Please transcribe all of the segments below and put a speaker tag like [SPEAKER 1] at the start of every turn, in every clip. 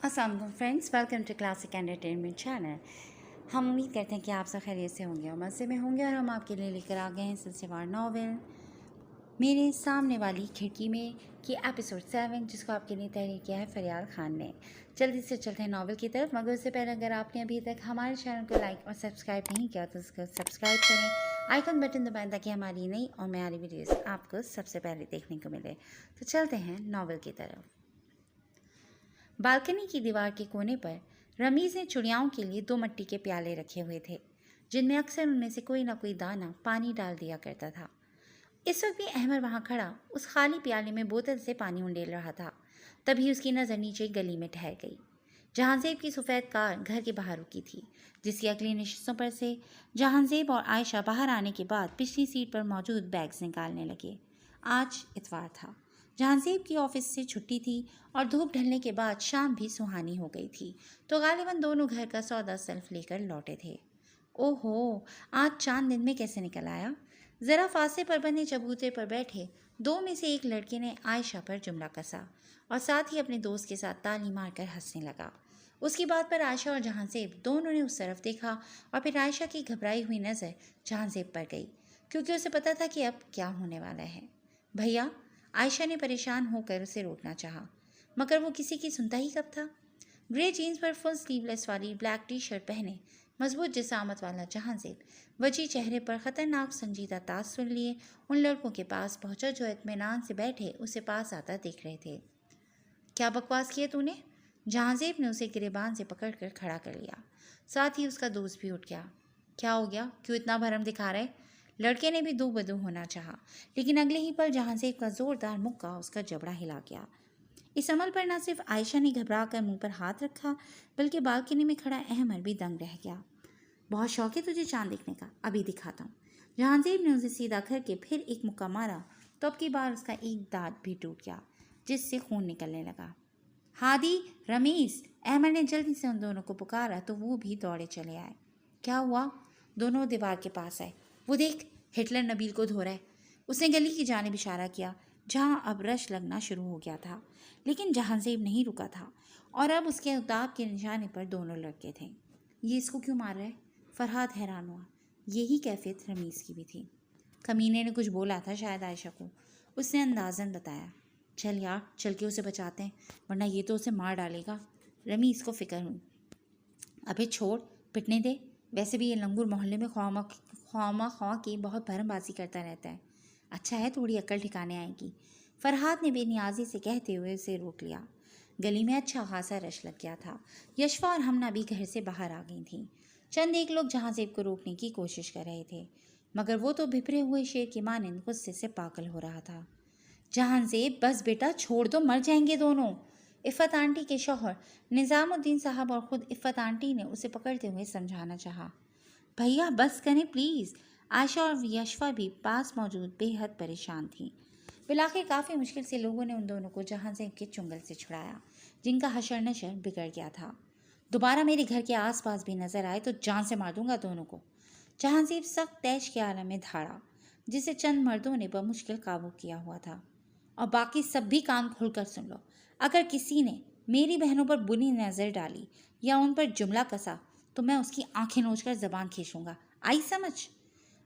[SPEAKER 1] अस्सलाम वालेकुम friends, welcome to classic entertainment channel. हम उम्मीद करते हैं कि आप सब खैरियत से होंगे और मज़े में होंगे और हम आपके लिए लेकर आ गए हैं सिलसिलेवार नावल मेरे सामने वाली खिड़की में कि एपिसोड 7, जिसको आपके लिए तहरीर किया है फरियाद खान ने। जल्दी से चलते हैं नावल की तरफ, मगर उससे पहले अगर आपने अभी तक हमारे चैनल को लाइक और सब्सक्राइब नहीं किया तो उसको सब्सक्राइब करें, आइकन बटन दबाएं ताकि हमारी नई और म्यारी वीडियोस आपको सबसे पहले देखने को मिले। तो चलते हैं नावल की तरफ। बालकनी की दीवार के कोने पर रमीज़ ने चिड़ियाओं के लिए 2 मिट्टी के प्याले रखे हुए थे, जिनमें अक्सर उनमें से कोई ना कोई दाना पानी डाल दिया करता था। इस वक्त भी अहमद वहाँ खड़ा उस खाली प्याले में बोतल से पानी उंडेल रहा था। तभी उसकी नज़र नीचे गली में ठहर गई, जहांजेब की सफ़ेद कार घर के बाहर रुकी थी, जिसकी अगली नशिस्तों पर से जहांजेब और आयशा बाहर आने के बाद पिछली सीट पर मौजूद बैग्स निकालने लगे। आज इतवार था, जहांजेब की ऑफिस से छुट्टी थी और धूप ढलने के बाद शाम भी सुहानी हो गई थी, तो गालिबन दोनों घर का सौदा सेल्फ लेकर लौटे थे। ओहो, आज चांद दिन में कैसे निकल आया। ज़रा फांसे पर बने चबूतरे पर बैठे 2 में से एक लड़के ने आयशा पर जुमला कसा और साथ ही अपने दोस्त के साथ ताली मारकर हंसने लगा। उसकी बात पर आयशा और जहांजेब दोनों ने उस तरफ देखा और फिर आयशा की घबराई हुई नज़र जहांजेब पर गई, क्योंकि उसे पता था कि अब क्या होने वाला है। भैया, आयशा ने परेशान होकर उसे रोकना चाहा, मगर वो किसी की सुनता ही कब था। ग्रे जीन्स पर फुल स्लीवलेस वाली ब्लैक टी शर्ट पहने मजबूत जिसामत वाला जहांजेब वजी चेहरे पर खतरनाक संजीदा तासुर लिए उन लड़कों के पास पहुंचा जो इत्मीनान से बैठे उसे पास आता देख रहे थे। क्या बकवास किया तूने? जहांजेब ने उसे गिरेबान से पकड़कर खड़ा कर लिया। साथ ही उसका दोस्त भी उठ गया। क्या हो गया, क्यों इतना भरम दिखा रहे? लड़के ने भी दो बदू होना चाहा, लेकिन अगले ही पल जहांजेब का जोरदार मुक्का उसका जबड़ा हिला गया। इस अमल पर न सिर्फ आयशा ने घबरा कर मुंह पर हाथ रखा, बल्कि बालकनी में खड़ा अहमद भी दंग रह गया। बहुत शौक है तुझे चांद देखने का, अभी दिखाता हूँ। जहांजेब ने उसे सीधा करके फिर एक मुक्का मारा तो अब की बार उसका एक दांत भी टूट गया, जिससे खून निकलने लगा। हादी, रमीज, अहमद ने जल्दी से उन दोनों को पुकारा तो वो भी दौड़े चले आए। क्या हुआ? दोनों दीवार के पास आए। वो देख, हिटलर नबील को धो रहा है। उसने गली की जानिब इशारा किया, जहाँ अब रश लगना शुरू हो गया था, लेकिन जहांजेब नहीं रुका था और अब उसके उताब के निशाने पर दोनों लड़के थे। ये इसको क्यों मार रहा है? फरहाद हैरान हुआ। यही कैफियत रमीज़ की भी थी। कमीने ने कुछ बोला था शायद आयशा को, उसने अंदाज़न बताया। चल यार, चल के उसे बचाते हैं, वरना ये तो उसे मार डालेगा। रमीज़ को फिक्र हुई। अबे छोड़, पिटने दे। वैसे भी ये लंगूर मोहल्ले में ख्वामा ख्वा की बहुत भरमबाजी करता रहता है। अच्छा है, थोड़ी अक्ल ठिकाने आएगी। फरहाद ने बेनियाजी से कहते हुए उसे रोक लिया। गली में अच्छा खासा रश लग गया था। यशफा और हमना भी घर से बाहर आ गई थीं। चंद एक लोग जहांजेब को रोकने की कोशिश कर रहे थे, मगर वो तो भिपरे हुए शेर की मानिंद गुस्से से पागल हो रहा था। जहांजेब, बस बेटा, छोड़ दो, मर जाएंगे दोनों। इफ़्फ़त आंटी के शौहर निज़ामुद्दीन साहब और ख़ुद इफ़्फ़त आंटी ने उसे पकड़ते हुए समझाना चाहा। भैया बस करें प्लीज़। आयशा और यशफा भी पास मौजूद बेहद परेशान थीं। बिलाखिर काफ़ी मुश्किल से लोगों ने उन दोनों को जहांजेब के चुंगल से छुड़ाया, जिनका हशर नशर बिगड़ गया था। दोबारा मेरे घर के आसपास भी नजर आए तो जान से मार दूंगा दोनों को। जहांजेब सख्त तैश के आलम में धाड़ा, जिसे चंद मर्दों ने बमुश्किल काबू किया हुआ था। और बाकी सब भी कान खोलकर सुन लो, अगर किसी ने मेरी बहनों पर बुरी नज़र डाली या उन पर जुमला कसा तो मैं उसकी आंखें नोचकर ज़बान खींचूंगा। आई समझ?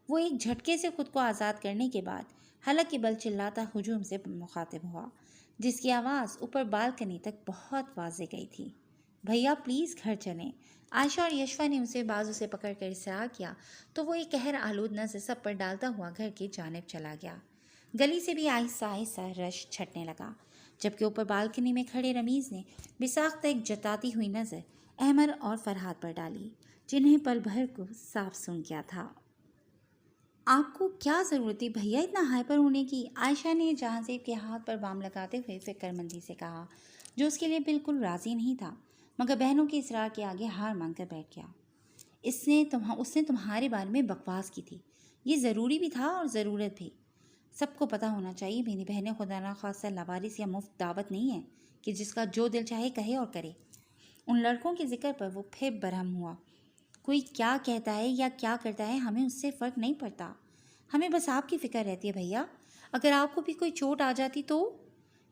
[SPEAKER 1] वो एक झटके से खुद को आज़ाद करने के बाद हलक के बल चिल्लाता हुजूम से मुखातिब हुआ, जिसकी आवाज़ ऊपर बालकनी तक बहुत वाज़े गई थी। भैया प्लीज़ घर चलें। आयशा और यशफा ने उसे बाजू से पकड़कर इसरार किया तो वो एक कहर आलूद नज़र सब पर डालता हुआ घर की जानिब चला गया। गली से भी आहिस्ता आहिस्ता रश छटने लगा, जबकि ऊपर बालकनी में खड़े रमीज़ ने बेसाख्ता एक जताती हुई नज़र अहमद और फरहाद पर डाली, जिन्हें पल भर को साफ सुन गया था। आपको क्या ज़रूरत थी भैया इतना हाइपर होने की? आयशा ने जहांजेब के हाथ पर बाम लगाते हुए फिक्रमंदी से कहा, जो उसके लिए बिल्कुल राज़ी नहीं था, मगर बहनों के इसरार के आगे हार मानकर बैठ गया। उसने तुम्हारे बारे में बकवास की थी। ये ज़रूरी भी था और ज़रूरत भी। सबको पता होना चाहिए मेरी बहनें खुदा ना खासा लवारिस या मुफ्त दावत नहीं है कि जिसका जो दिल चाहे कहे और करे। उन लड़कों के जिक्र पर वो फिर बरहम हुआ। कोई क्या कहता है या क्या करता है, हमें उससे फ़र्क नहीं पड़ता। हमें बस आपकी फ़िक्र रहती है भैया। अगर आपको भी कोई चोट आ जाती तो?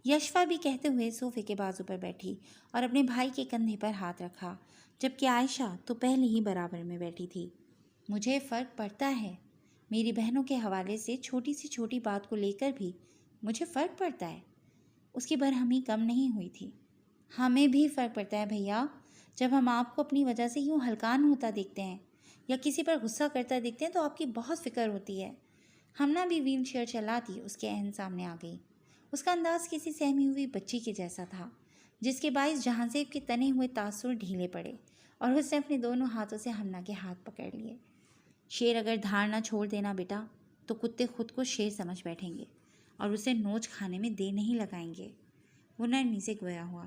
[SPEAKER 1] یشوا بھی کہتے ہوئے صوفے کے بازو پر بیٹھی اور اپنے بھائی کے کندھے پر ہاتھ رکھا، جبکہ عائشہ تو پہلے ہی برابر میں بیٹھی تھی۔ مجھے فرق پڑتا ہے، میری بہنوں کے حوالے سے چھوٹی سی چھوٹی بات کو لے کر بھی مجھے فرق پڑتا ہے۔ اس کی برہمی کم نہیں ہوئی تھی۔ ہمیں بھی فرق پڑتا ہے بھیا، جب ہم آپ کو اپنی وجہ سے یوں ہلکان ہوتا دیکھتے ہیں یا کسی پر غصہ کرتا دیکھتے ہیں تو آپ کی بہت فکر ہوتی ہے۔ ہمنا بھی ویل چیئر چلاتی اس کے عین سامنے آ گئی۔ اس کا انداز کسی سہمی ہوئی بچی کے جیسا تھا، جس کے باعث جہانزیب کے تنے ہوئے تاثر ڈھیلے پڑے اور اس نے اپنے دونوں ہاتھوں سے ہمنا کے ہاتھ پکڑ لیے۔ شیر اگر دھار نہ چھوڑ دینا بیٹا تو کتے خود کو شیر سمجھ بیٹھیں گے اور اسے نوچ کھانے میں دیر نہیں لگائیں گے۔ وہ نرمی سے گویا ہوا۔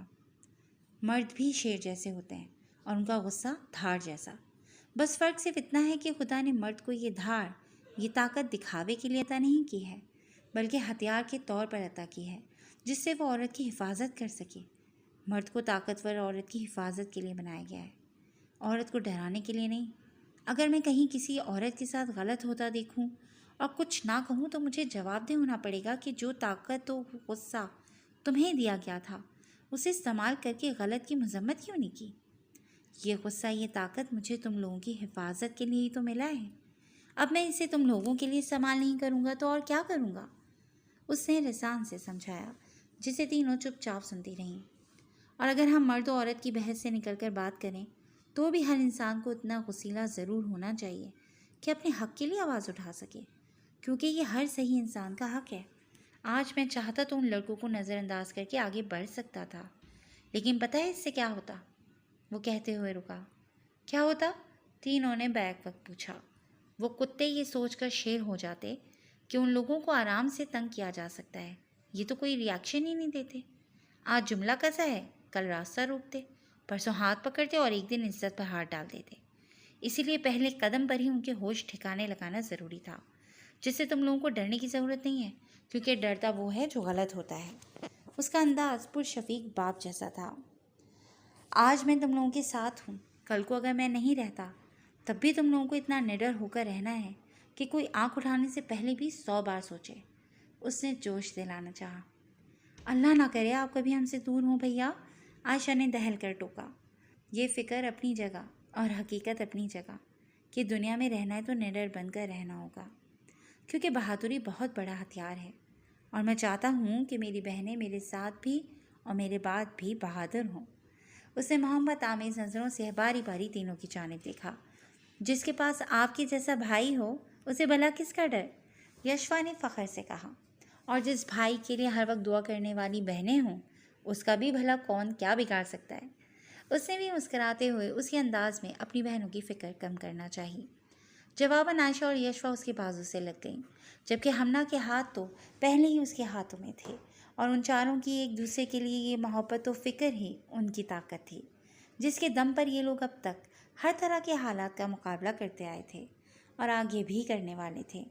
[SPEAKER 1] مرد بھی شیر جیسے ہوتے ہیں اور ان کا غصہ دھار جیسا، بس فرق صرف اتنا ہے کہ خدا نے مرد کو یہ دھار، یہ طاقت دکھاوے کے لیے عطا نہیں کی ہے، بلکہ ہتھیار کے طور پر عطا کی ہے جس سے وہ عورت کی حفاظت کر سکے۔ مرد کو طاقتور عورت کی حفاظت کے لیے بنایا گیا ہے، عورت کو ڈرانے کے لیے نہیں۔ اگر میں کہیں کسی عورت کے ساتھ غلط ہوتا دیکھوں اور کچھ نہ کہوں تو مجھے جواب دہ ہونا پڑے گا کہ جو طاقت و غصہ تمہیں دیا گیا تھا اسے استعمال کر کے غلط کی مذمت کیوں نہیں کی؟ یہ غصہ، یہ طاقت مجھے تم لوگوں کی حفاظت کے لیے ہی تو ملا ہے۔ اب میں اسے تم لوگوں کے لیے استعمال نہیں کروں گا تو اور کیا کروں گا؟ اس نے لسان سے سمجھایا، جسے تینوں چپ چاپ سنتی رہیں۔ اور اگر ہم مرد و عورت کی بحث سے نکل کر بات کریں تو بھی ہر انسان کو اتنا غسیلہ ضرور ہونا چاہیے کہ اپنے حق کے لیے آواز اٹھا سکے، کیونکہ یہ ہر صحیح انسان کا حق ہے۔ آج میں چاہتا تو ان لڑکوں کو نظر انداز کر کے آگے بڑھ سکتا تھا، لیکن پتہ ہے اس سے کیا ہوتا؟ وہ کہتے ہوئے رکا۔ کیا ہوتا؟ تینوں نے بیک وقت پوچھا۔ وہ کتے یہ سوچ کر شیر ہو جاتے کہ ان لوگوں کو آرام سے تنگ کیا جا سکتا ہے، یہ تو کوئی ریاکشن ہی نہیں دیتے۔ آج جملہ کیسا ہے، کل راستہ روکتے، پرسوں ہاتھ پکڑتے اور ایک دن عزت پر ہاتھ ڈال دیتے۔ اسی لیے پہلے قدم پر ہی ان کے ہوش ٹھکانے لگانا ضروری تھا، جس سے تم لوگوں کو ڈرنے کی ضرورت نہیں ہے، کیونکہ ڈرتا وہ ہے جو غلط ہوتا ہے۔ اس کا انداز پرشفیق باپ جیسا تھا۔ آج میں تم لوگوں کے ساتھ ہوں، کل کو اگر میں نہیں رہتا تب بھی تم لوگوں کو اتنا نڈر ہو کر رہنا ہے کہ کوئی آنکھ اٹھانے سے پہلے بھی 100 بار سوچے۔ اس نے جوش دلانا چاہا۔ اللہ نہ کرے آپ کبھی ہم سے دور ہوں بھیا، عائشہ نے دہل کر ٹوکا۔ یہ فکر اپنی جگہ اور حقیقت اپنی جگہ کہ دنیا میں رہنا ہے تو نڈر بن کر رہنا ہوگا، کیونکہ بہادری بہت بڑا ہتھیار ہے، اور میں چاہتا ہوں کہ میری بہنیں میرے ساتھ بھی اور میرے بعد بھی بہادر ہوں۔ اس نے محبت آمیز نظروں سے باری باری تینوں کی جانب دیکھا۔ جس کے پاس آپ کے جیسا بھائی ہو اسے بھلا کس کا ڈر؟ یشوا نے فخر سے کہا۔ اور جس بھائی کے لیے ہر وقت دعا کرنے والی بہنیں ہوں اس کا بھی بھلا کون کیا بگاڑ سکتا ہے؟ اس نے بھی مسکراتے ہوئے اس کے انداز میں اپنی بہنوں کی فکر کم کرنا چاہی۔ جواباً عائشہ اور یشوا اس کے بازو سے لگ گئیں، جبکہ ہمنا کے ہاتھ تو پہلے ہی اس کے ہاتھوں میں تھے، اور ان چاروں کی ایک دوسرے کے لیے یہ محبت و فکر ہی ان کی طاقت تھی، جس کے دم پر یہ لوگ اب تک ہر طرح کے حالات کا مقابلہ کرتے آئے تھے اور آگے بھی کرنے والے تھے۔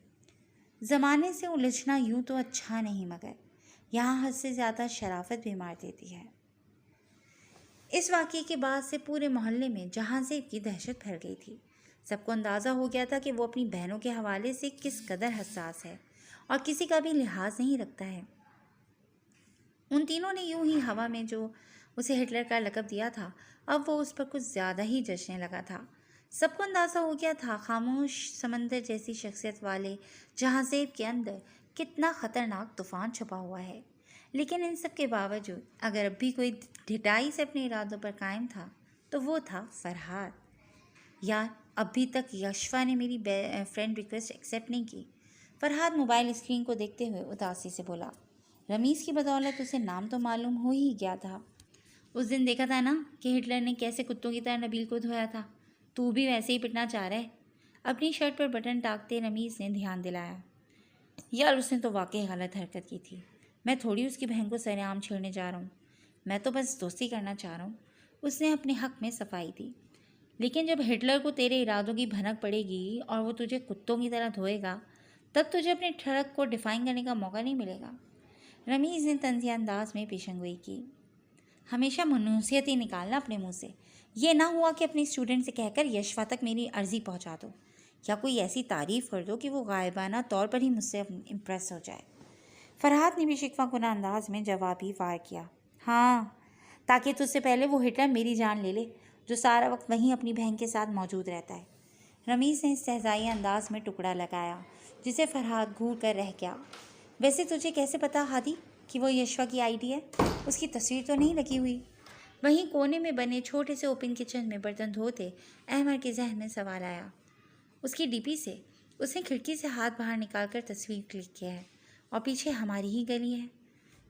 [SPEAKER 1] زمانے سے الجھنا یوں تو اچھا نہیں، مگر یہاں حد سے زیادہ شرافت بھی مار دیتی ہے۔ اس واقعے کے بعد سے پورے محلے میں جہانزیب کی دہشت پھیل گئی تھی۔ سب کو اندازہ ہو گیا تھا کہ وہ اپنی بہنوں کے حوالے سے کس قدر حساس ہے اور کسی کا بھی لحاظ نہیں رکھتا ہے۔ ان تینوں نے یوں ہی ہوا میں جو اسے ہٹلر کا لقب دیا تھا، اب وہ اس پر کچھ زیادہ ہی جچنے لگا تھا۔ سب کو اندازہ ہو گیا تھا خاموش سمندر جیسی شخصیت والے جہانزیب کے اندر کتنا خطرناک طوفان چھپا ہوا ہے، لیکن ان سب کے باوجود اگر اب بھی کوئی ڈھٹائی سے اپنے ارادوں پر قائم تھا تو وہ تھا فرحاد۔ یار ابھی تک یشوا نے میری فرینڈ ریکویسٹ ایکسیپٹ نہیں کی۔ فرحاد موبائل اسکرین کو دیکھتے ہوئے اداسی سے بولا۔ رمیز کی بدولت اسے نام تو معلوم ہو ہی گیا تھا۔ اس دن دیکھا تھا نا کہ ہٹلر نے کیسے کتوں کی طرح نبیل کو دھویا تھا، تو بھی ویسے ہی پٹنا چاہ رہا ہے۔ اپنی شرٹ پر بٹن ٹاکتے رمیز نے دھیان دلایا۔ یار اس نے تو واقعی غلط حرکت کی تھی، میں تھوڑی اس کی بہن کو سر عام چھیڑنے جا رہا ہوں، میں تو بس دوستی کرنا چاہ رہا ہوں۔ اس نے اپنے حق میں صفائی دی۔ لیکن جب ہٹلر کو تیرے ارادوں کی بھنک پڑے گی اور وہ تجھے کتوں کی طرح دھوئے گا تب تجھے اپنے ٹھڑک کو ڈیفائن کرنے کا موقع نہیں ملے گا۔ رمیز نے طنزیہ انداز میں پیشن گوئی کی۔ ہمیشہ منحوسیت ہی نکالنا اپنے منہ سے، یہ نہ ہوا کہ اپنی اسٹوڈنٹ سے کہہ کر یشوا تک میری عرضی پہنچا دو، یا کوئی ایسی تعریف کر دو کہ وہ غائبانہ طور پر ہی مجھ سے امپریس ہو جائے۔ फरहाद ने भी शिकवा अंदाज में जवाबी वार किया। हाँ, ताकि तुझसे पहले वो हिटलर मेरी जान ले ले, जो सारा वक्त वहीं अपनी बहन के साथ मौजूद रहता है। रमीज़ ने इस्तेहज़ाई अंदाज में टुकड़ा लगाया, जिसे फरहाद घूर कर रह गया। वैसे तुझे कैसे पता हादी कि वो यशवा की आईडी है? उसकी तस्वीर तो नहीं लगी हुई। वहीं कोने में बने छोटे से ओपन किचन में बर्तन धोते अहमद के जहन में सवाल आया। उसकी डीपी से उसने खिड़की से हाथ बाहर निकालकर तस्वीर क्लिक किया है और पीछे हमारी ही गली है।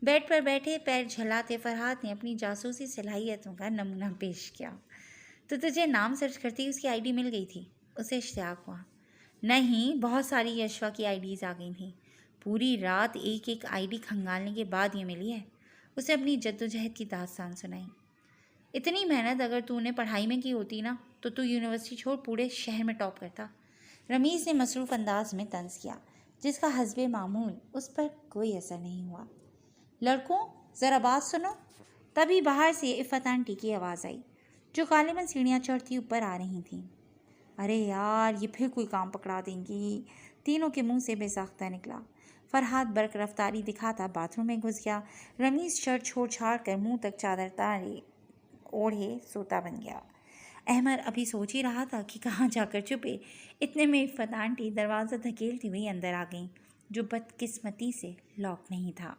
[SPEAKER 1] बेड पर बैठे पैर झलाते फरहाद ने अपनी जासूसी सलाहियतों का नमूना पेश किया। तो तुझे नाम सर्च करते ही उसकी आईडी मिल गई थी? उसे इश्तियाक हुआ। नहीं, बहुत सारी यशवा की आईडीज़ आ गई थी। पूरी रात एक एक आईडी खंगालने के बाद ये मिली है। उसे अपनी जद्दोजहद की दास्तान सुनाई। इतनी मेहनत अगर तूने पढ़ाई में की होती ना, तो तू यूनिवर्सिटी छोड़ पूरे शहर में टॉप करता। रमीज़ ने मसरूफ़ अंदाज में तंज किया, जिसका हस्बे मामूल उस पर कोई असर नहीं हुआ। लड़कों, ज़रा बात सुनो। तभी बाहर से इफ़त आंटी की आवाज़ आई, जो गालिबन सीढ़ियाँ चढ़ती ऊपर आ रही थीं। अरे यार, ये फिर कोई काम पकड़ा देंगी, तीनों के मुंह से बेसाख्ता निकला। फरहाद बर्क रफ्तारी दिखाता बाथरूम में घुस गया। रमीज़ शर्ट छोड़ छाड़ कर मुंह तक चादर तारे ओढ़े सोता बन गया। अहमद अभी सोच ही रहा था कि कहाँ जाकर छुपे, इतने में इफ़त आंटी दरवाज़ा धकेलती हुई अंदर आ गई, जो बदकिस्मती से लॉक नहीं था।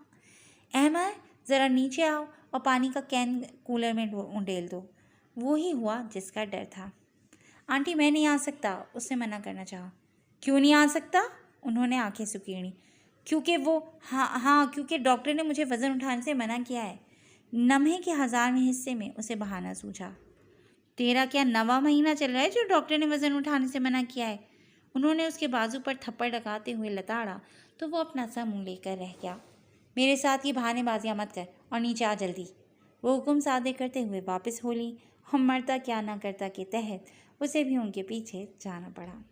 [SPEAKER 1] अहमद, ज़रा नीचे आओ और पानी का कैन कूलर में उंडेल दो। वो ही हुआ जिसका डर था। आंटी, मैं नहीं आ सकता, उसने मना करना चाहा। क्यों नहीं आ सकता? उन्होंने आंखें सुकीड़ी। क्योंकि डॉक्टर ने मुझे वज़न उठाने से मना किया है। लम्हे के 1000वें हिस्से में उसे बहाना सूझा। तेरा क्या 9वां महीना चल रहा है जो डॉक्टर ने वज़न उठाने से मना किया है? उन्होंने उसके बाजू पर थप्पड़ लगाते हुए लताड़ा तो वो अपना सा मुँह लेकर रह गया। मेरे साथ ये बहानेबाजियाँ मत कर और नीचे आ जल्दी। वो हुक्म सादे करते हुए वापस हो ली और मरता क्या ना करता के तहत उसे भी उनके पीछे जाना पड़ा।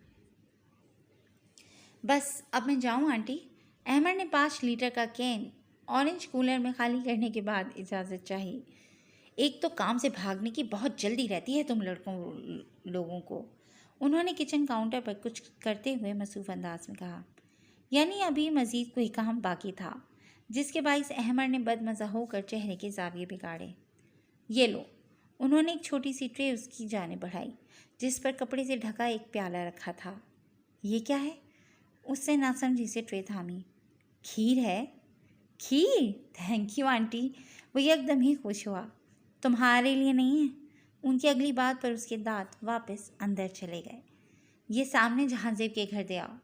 [SPEAKER 1] बस अब मैं जाऊँ आंटी? अहमद ने 5 लीटर का कैन ऑरेंज कूलर में खाली करने के बाद इजाज़त चाही। एक तो काम से भागने की बहुत जल्दी रहती है तुम लोगों को, उन्होंने किचन काउंटर पर कुछ करते हुए मसरूफ़ अंदाज में कहा। यानी अभी मज़ीद कोई काम बाकी था, जिसके बाइस अहमद ने बदमज़ा होकर चेहरे के ज़ाविये बिगाड़े। ये लो, उन्होंने एक छोटी सी ट्रे उसकी जानिब बढ़ाई, जिस पर कपड़े से ढका एक प्याला रखा था। ये क्या है? उससे नासमझी से ट्रे थामी। खीर है। खीर? Thank you aunty. वो एकदम ही खुश हुआ। तुम्हारे लिए नहीं है। उनकी अगली बात पर उसके दांत वापस अंदर चले गए। ये सामने जहांजेब के घर दे आओ।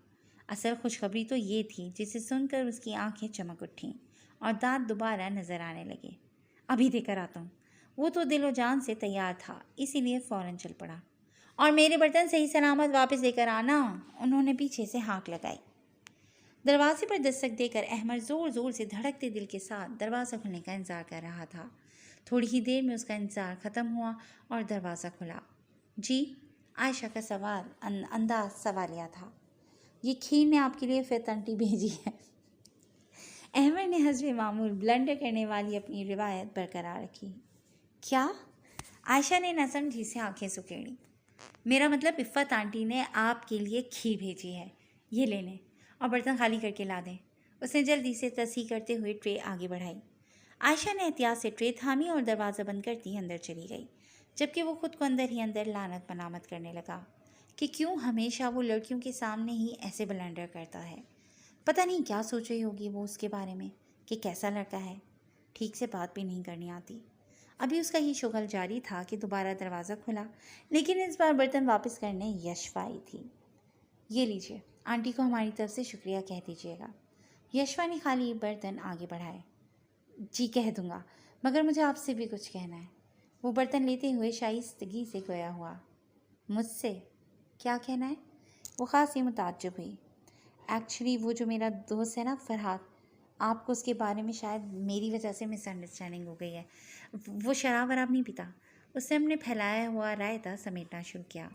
[SPEAKER 1] असल खुशखबरी तो ये थी, जिसे सुनकर उसकी आंखें चमक उठीं और दांत दोबारा नजर आने लगे। अभी देकर आता हूँ। वो तो दिलो जान से तैयार था, इसीलिए फ़ौरन चल पड़ा। और मेरे बर्तन सही सलामत वापस लेकर आना, उन्होंने पीछे से हाँक लगाई। दरवाजे पर दस्तक देकर अहमद ज़ोर ज़ोर से धड़कते दिल के साथ दरवाज़ा खुलने का इंतज़ार कर रहा था। थोड़ी ही देर में उसका इंतज़ार ख़त्म हुआ और दरवाज़ा खुला। जी? आयशा का अंदाज सवालिया था। ये खीर ने आपके लिए इफ़त आंटी भेजी है। अहमद ने हस्बे मामूल ब्लंडर करने वाली अपनी रिवायत बरकरार रखी। क्या? आयशा ने नासमझी से आंखें सुकेड़ी। मेरा मतलब इफ़त आंटी ने आपके लिए खीर भेजी है। ये ले लें और बर्तन खाली करके ला दें। उसने जल्दी से तस्हीह करते हुए ट्रे आगे बढ़ाई। आयशा ने एहतियात से ट्रे थामी और दरवाज़ा बंद करती अंदर चली गई, जबकि वो खुद को अंदर ही अंदर लानत मनामत करने लगा कि क्यों हमेशा वो लड़कियों के सामने ही ऐसे ब्लंडर करता है। पता नहीं क्या सोच रही होगी वो उसके बारे में कि कैसा लड़का है, ठीक से बात भी नहीं करनी आती। अभी उसका ये शुगल जारी था कि दोबारा दरवाज़ा खुला, लेकिन इस बार बर्तन वापस करने यशवा आई थी। ये लीजिए, आंटी को हमारी तरफ से शुक्रिया कह दीजिएगा। यशवा ने खाली बर्तन आगे बढ़ाए। जी कह दूँगा, मगर मुझे आपसे भी कुछ कहना है। वो बर्तन लेते हुए शाइस्तगी से गोया हुआ। मुझसे क्या कहना है? वो ख़ासी मुताज्जुब हुई। एक्चुअली वो जो मेरा दोस्त है ना फरहाद, आपको उसके बारे में शायद मेरी वजह से मिसअंडरस्टैंडिंग हो गई है। वो शराब वराब नहीं पीता। उसने अपने फैलाया हुआ रायता समेटना शुरू किया।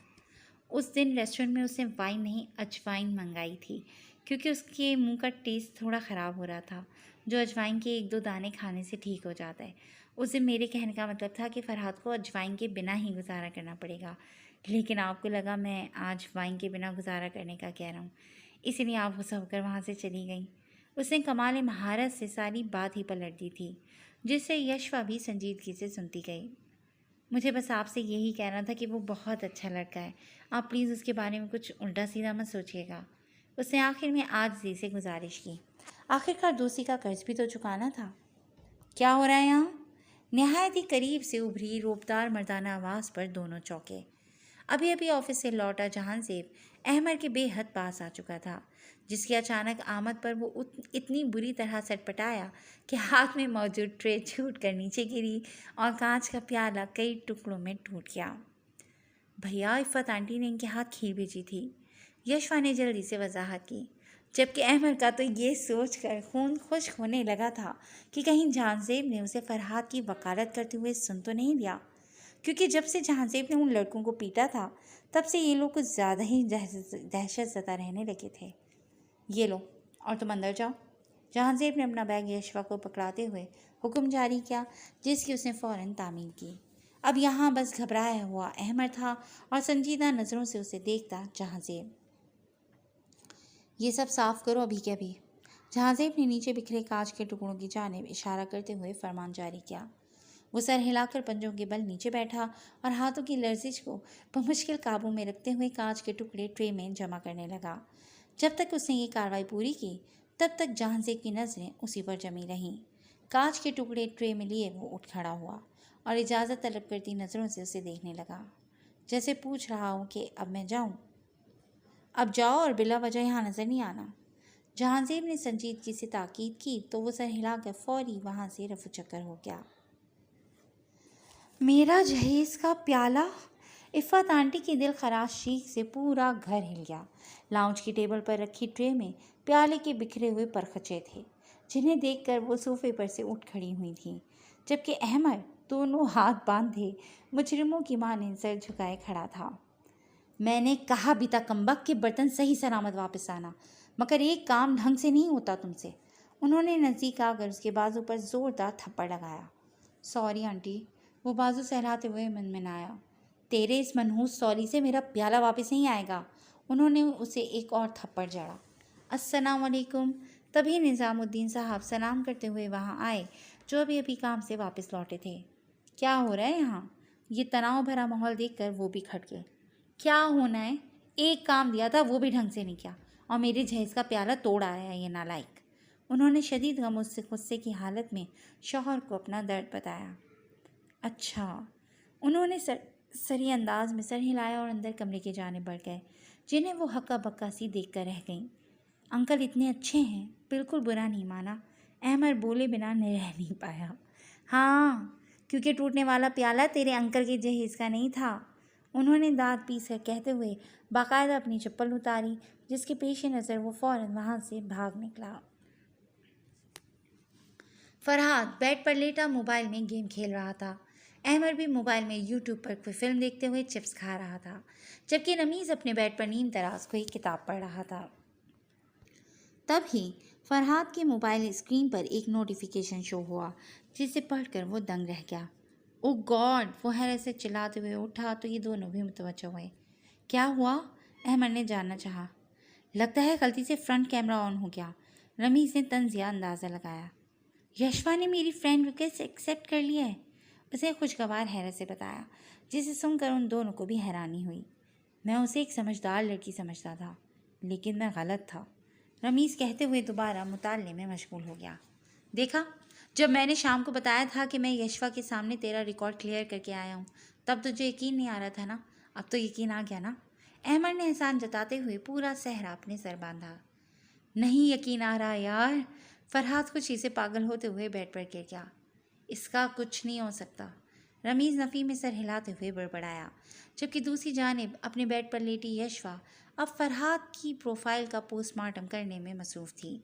[SPEAKER 1] उस दिन रेस्टोरेंट में उसने वाइन नहीं अजवाइन मंगाई थी, क्योंकि उसके मुंह का टेस्ट थोड़ा ख़राब हो रहा था, जो अजवाइन के 1-2 दाने खाने से ठीक हो जाता है। उस दिन मेरे कहने का मतलब था कि फरहाद को अजवाइन के बिना ही गुजारा करना पड़ेगा, लेकिन आपको लगा मैं आज वाइन के बिना गुजारा करने का कह रहा हूँ, इसीलिए आप गुस्सा होकर वहाँ से चली गई। उसने कमाल महारत से सारी बात ही पलट दी थी, जिससे यशवा भी संजीदगी से सुनती गई। मुझे बस आपसे यही कहना था कि वो बहुत अच्छा लड़का है। आप प्लीज़ उसके बारे में कुछ उल्टा सीधा मत सोचिएगा। उसने आखिर में आजिज़ी से गुजारिश की। आखिरकार दोस्ती का कर्ज भी तो चुकाना था। क्या हो रहा है यहाँ? नहायत ही करीब से उभरी रोबदार मर्दाना आवाज़ पर दोनों चौंके। अभी अभी ऑफिस से लौटा जहांज़ेब अहमद के बेहद पास आ चुका था, जिसकी अचानक आमद पर वो इतनी बुरी तरह सटपटाया कि हाथ में मौजूद ट्रे छूट कर नीचे गिरी और कांच का प्याला कई टुकड़ों में टूट गया। भैया, इफ़त आंटी ने इनके हाथ खीर भेजी थी, यशवा ने जल्दी से वजाहत की, जबकि अहमद का तो ये सोच कर खून खुश्क होने लगा था कि कहीं जहांज़ेब ने उसे फरहाद की वकालत करते हुए सुन तो नहीं लिया, क्योंकि जब से जहांज़ेब ने उन लड़कों को पीटा था तब से ये लोग कुछ ज़्यादा ही दहशत ज़दा रहने लगे थे। ये लो, और तुम अंदर जाओ। जहांज़ेब ने अपना बैग यशवा को पकड़ाते हुए हुक्म जारी किया, जिसकी उसने फ़ौरन तामील की। अब यहाँ बस घबराया हुआ अहमद था और संजीदा नज़रों से उसे देखता जहांज़ेब। ये सब साफ़ करो अभी के अभी। जहांज़ेब ने नीचे बिखरे कांच के टुकड़ों की जानिब इशारा करते हुए फरमान जारी किया। वो सर हिलाकर पंजों के बल नीचे बैठा और हाथों की लर्जिश को बमुश्किल काबू में रखते हुए कांच के टुकड़े ट्रे में जमा करने लगा। जब तक उसने ये कार्रवाई पूरी की तब तक जहांज़ेब की नज़रें उसी पर जमी रहीं। कांच के टुकड़े ट्रे में लिए वो उठ खड़ा हुआ और इजाज़त तलब करती नज़रों से उसे देखने लगा, जैसे पूछ रहा हूँ कि अब मैं जाऊँ। अब जाओ और बिला वजह यहाँ नज़र नहीं आना। जहांज़ेब ने संजीदगी से ताकीद की तो वो सर हिलाकर फौरी वहाँ से रफू चक्कर हो गया। मेरा जहेज़ का प्याला! इफ़त आंटी की दिल खराश चीख से पूरा घर हिल गया। लाउंज की टेबल पर रखी ट्रे में प्याले के बिखरे हुए परखचे थे, जिन्हें देखकर वो सोफे पर से उठ खड़ी हुई थी, जबकि अहमद दोनों हाथ बांधे मुजरिमों की माने सर झुकाए खड़ा था। मैंने कहा भी था कमबख्त के बर्तन सही सलामत वापस आना, मगर एक काम ढंग से नहीं होता तुमसे। उन्होंने नज़दीक आकर उसके बाजू पर ज़ोरदार थप्पड़ लगाया। सॉरी आंटी, वो बाजू सहलाते हुए मनमनाया। तेरे इस मनहूस सॉरी से मेरा प्याला वापस नहीं आएगा। उन्होंने उसे एक और थप्पड़ जड़ा। अस्सलाम वालेकुम। तभी निज़ामुद्दीन साहब सलाम करते हुए वहाँ आए, जो अभी अभी काम से वापस लौटे थे। क्या हो रहा है यहाँ? ये तनाव भरा माहौल देखकर वो भी खट गए। क्या होना है? एक काम दिया था वो भी ढंग से नहीं किया, और मेरे जहेज़ का प्याला तोड़ आया है ये नालायक। उन्होंने शदीद गम से गुस्से की हालत में शौहर को अपना दर्द बताया। अच्छा। उन्होंने सरी अंदाज में सर हिलाया और अंदर कमरे के जाने बढ़ गए, जिन्हें वो हक्का बक्का सी देख कर रह गईं। अंकल इतने अच्छे हैं, बिल्कुल बुरा नहीं माना। अहमद बोले बिना रह नहीं पाया। हाँ, क्योंकि टूटने वाला प्याला तेरे अंकल के जहेज़ का नहीं था। उन्होंने दांत पीस कर कहते हुए बाकायदा अपनी चप्पल उतारी, जिसके पेश नज़र वो फ़ौरन वहाँ से भाग निकला। फरहाद बेड पर लेटा मोबाइल में गेम खेल रहा था। अहमद भी मोबाइल में यूट्यूब पर कोई फिल्म देखते हुए चिप्स खा रहा था, जबकि नमीज़ अपने बेड पर नीम तराज कोई किताब पढ़ रहा था। तभी फरहाद के मोबाइल स्क्रीन पर एक नोटिफिकेशन शो हुआ, जिसे पढ़कर वो दंग रह गया। ओ गॉड! वो हैरत से चिल्लाते हुए उठा तो ये दोनों भी मुतवज्जो हुए। क्या हुआ? अहमद ने जानना चाहा। लगता है गलती से फ्रंट कैमरा ऑन हो गया, रमीज़ ने तंजिया अंदाज़ा लगाया। यशवा ने मेरी फ्रेंड रिक्वेस्ट एक्सेप्ट कर लिया है, उसे खुशगवार हैरत से बताया, जिसे सुनकर उन दोनों को भी हैरानी हुई। मैं उसे एक समझदार लड़की समझता था, लेकिन मैं गलत था, रमीज़ कहते हुए दोबारा मुताले में मशगूल हो गया। देखा, जब मैंने शाम को बताया था कि मैं यशवा के सामने तेरा रिकॉर्ड क्लियर करके आया हूँ, तब तुझे यकीन नहीं आ रहा था ना? अब तो यकीन आ गया ना? अहमद ने एहसान जताते हुए पूरा सहरा अपने सर बांधा। नहीं यकीन आ रहा यार। फरहाद खुशी से पागल होते हुए बेड पर गिर गया। इसका कुछ नहीं हो सकता, रमीज़ नफ़ी में सर हिलाते हुए बड़बड़ाया, जबकि दूसरी जानिब अपने बेड पर लेटी यशवा अब फरहाद की प्रोफाइल का पोस्टमार्टम करने में मसरूफ़ थी,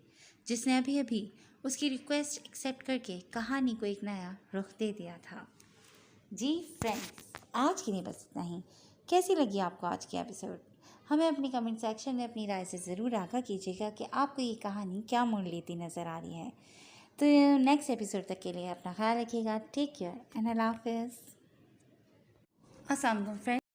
[SPEAKER 1] जिसने अभी अभी उसकी रिक्वेस्ट एक्सेप्ट करके कहानी को एक नया रुख दे दिया था। जी फ्रेंड्स, आज के लिए बस इतना ही। कैसी लगी आपको आज की एपिसोड? हमें अपनी कमेंट सेक्शन में अपनी राय से ज़रूर आगाह कीजिएगा कि आपको ये कहानी क्या मोड़ लेती नज़र आ रही है। तो नेक्स्ट एपिसोड तक के लिए अपना ख्याल रखिएगा। टेक केयर एंड अल्लाह हाफ़िज़। अस्सलाम वालेकुम फ्रेंड्स।